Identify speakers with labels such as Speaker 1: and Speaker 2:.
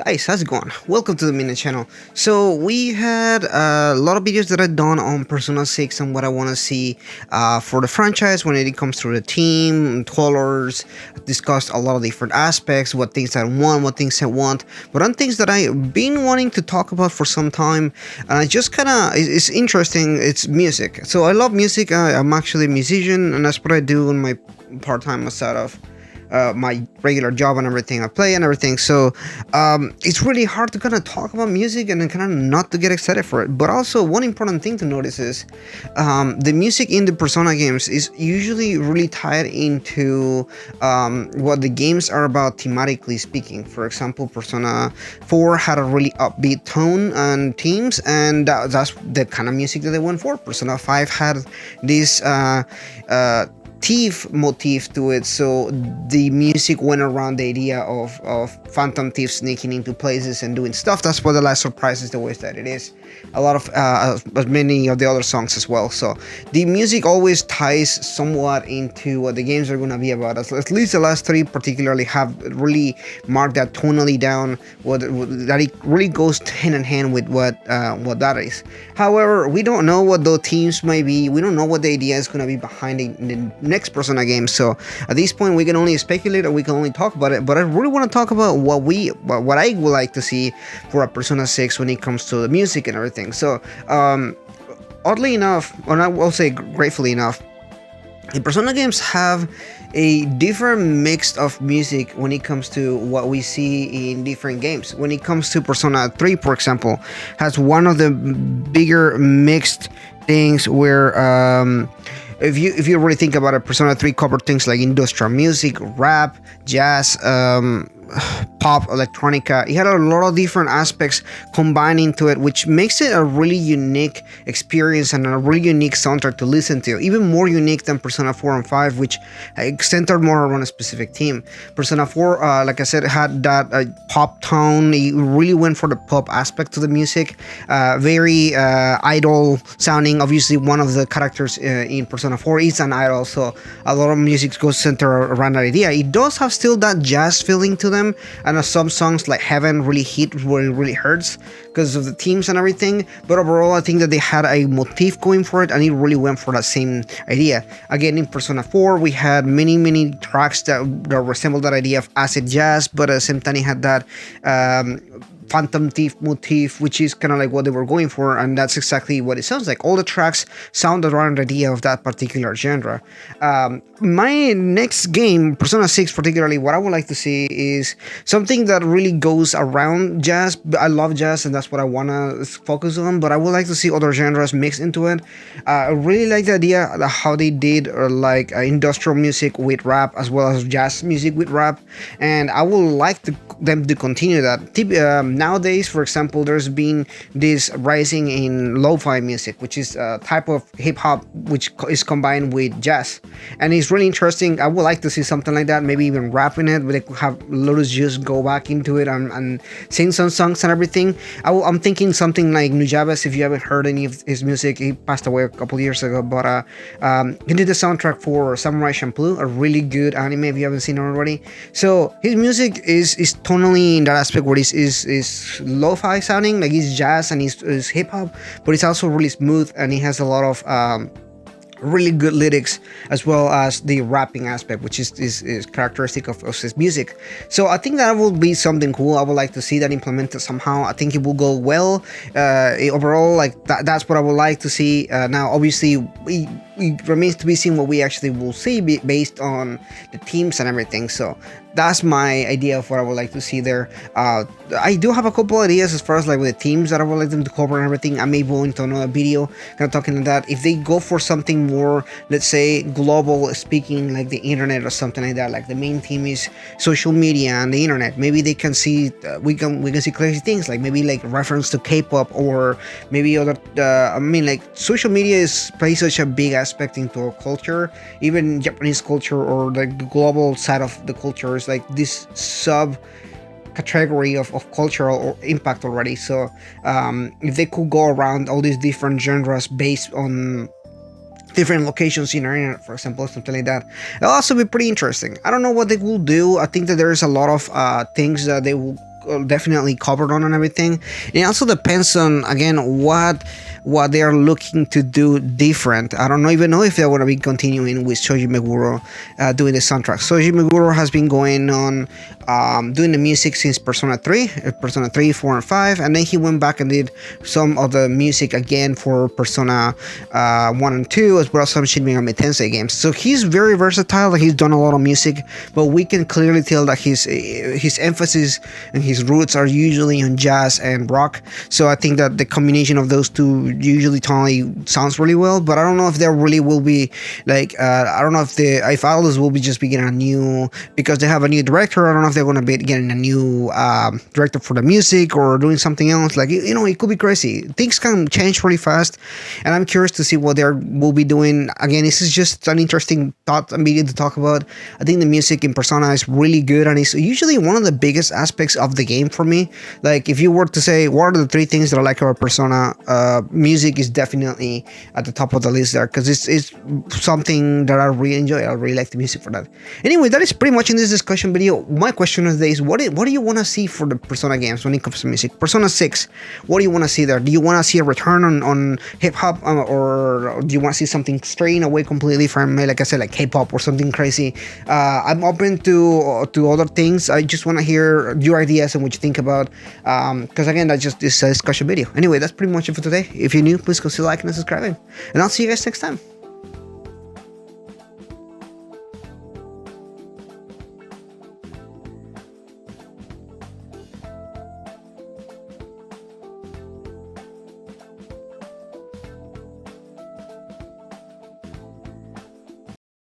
Speaker 1: Guys, how's it going? Welcome to the Mina channel. So we had a lot of videos that I've done on Persona 6 and what I want to see for the franchise when it comes to the team, colors, discussed a lot of different aspects, what things I want, what things I want, but on things that I've been wanting to talk about for some time, and I just kind of, it's interesting, it's music. So I love music, I'm actually a musician, and that's what I do in my part-time aside of my regular job and everything. I play and everything, so it's really hard to kind of talk about music and kind of not to get excited for it. But also, one important thing to notice is the music in the Persona games is usually really tied into what the games are about thematically speaking. For example, Persona 4 had a really upbeat tone and themes, and that's the kind of music that they went for. Persona 5 had this thief motif to it, so the music went around the idea of phantom thieves sneaking into places and doing stuff. That's what the last surprise is the way that it is. A lot of as many of the other songs as well. So the music always ties somewhat into what the games are going to be about. At least the last three particularly have really marked that tonally down. That it really goes hand in hand with what that is. However, we don't know what those themes might be. We don't know what the idea is going to be behind the next Persona game. So at this point, we can only speculate or we can only talk about it. But I really want to talk about what I would like to see for a Persona 6 when it comes to the music and everything. So oddly enough, or I will say gratefully enough, the Persona games have a different mix of music when it comes to what we see in different games. When it comes to Persona 3, for example, has one of the bigger mixed things where if you really think about it, Persona 3 covered things like industrial music, rap, jazz, pop, electronica. It had a lot of different aspects combined into it, which makes it a really unique experience and a really unique soundtrack to listen to. Even more unique than Persona 4 and 5, which centered more around a specific theme. Persona 4, like I said, had that pop tone. It really went for the pop aspect to the music. Very idol sounding. Obviously, one of the characters in Persona 4 is an idol, so a lot of music goes centered around that idea. It does have still that jazz feeling to them. I know some songs like Heaven really hit where it really hurts because of the themes and everything, but overall I think that they had a motif going for it and it really went for that same idea. Again, in Persona 4 we had many tracks that resembled that idea of acid jazz, but at the same time it had that phantom thief motif, which is kind of like what they were going for, and that's exactly what it sounds like. All the tracks sound around the idea of that particular genre. My next game, Persona 6 particularly, what I would like to see is something that really goes around jazz. I love jazz and that's what I want to focus on, but I would like to see other genres mixed into it. I really like the idea of how they did like industrial music with rap as well as jazz music with rap, and I would like them to continue that. Nowadays, for example, there's been this rising in lo-fi music, which is a type of hip-hop which is combined with jazz, and it's really interesting. I would like to see something like that, maybe even rap in it, where they could have Lotus Juice go back into it and sing some songs and everything. I'm thinking something like Nujabes. If you haven't heard any of his music, he passed away a couple years ago, but he did the soundtrack for Samurai Champloo, a really good anime if you haven't seen it already. So his music is tonally in that aspect where it is lo-fi sounding, like it's jazz and it's hip-hop, but it's also really smooth and it has a lot of really good lyrics as well as the rapping aspect, which is characteristic of his music. So I think that will be something cool. I would like to see that implemented somehow. I think it will go well. Overall, like that's what I would like to see. Now obviously it remains to be seen what we actually will see based on the teams and everything. So that's my idea of what I would like to see there. I do have a couple ideas as far as like with the teams that I would like them to cover and everything. I may go into another video kind of talking about that. If they go for something more, let's say, global speaking, like the internet or something like that, like the main theme is social media and the internet, maybe they can see we can see crazy things, like maybe like reference to K-pop or maybe other I mean, like social media plays such a big aspect into our culture, even Japanese culture or like the global side of the culture is like this sub category of cultural impact already. So if they could go around all these different genres based on different locations in our internet, for example, something like that, it'll also be pretty interesting. I don't know what they will do. I think that there's a lot of things that they will definitely covered on and everything. And it also depends on, again, what they are looking to do different. I don't even know if they're going to be continuing with Shoji Meguro doing the soundtrack. Shoji Meguro has been going on doing the music since Persona 3, Persona 3, 4, and 5, and then he went back and did some of the music again for Persona 1 and 2, as well as some Shin Megami Tensei games. So he's very versatile. He's done a lot of music, but we can clearly tell that his emphasis and his roots are usually on jazz and rock. So I think that the combination of those two usually totally sounds really well. But I don't know if there really will be like I don't know if Atlus will be just be getting a new, because they have a new director. I don't know if they're going to be getting a new director for the music or doing something else. Like, you know, it could be crazy. Things can change really fast, and I'm curious to see what they will be doing. Again, this is just an interesting thought and media to talk about. I think the music in Persona is really good, and it's usually one of the biggest aspects of the game for me. Like, if you were to say what are the three things that I like about Persona, music is definitely at the top of the list there, because it's something that I really enjoy. I really like the music for that. Anyway, that is pretty much in this discussion video. My question of the day is, what do you want to see for the Persona games when it comes to music? Persona 6, what do you want to see there? Do you want to see a return on hip-hop, or do you want to see something straying away completely from, like I said, like K-pop or something crazy? I'm open to other things. I just want to hear your ideas and what you think about, because again, that's just this discussion video. Anyway, that's pretty much it for today. If you're new, please consider liking and subscribing, and I'll see you guys next time.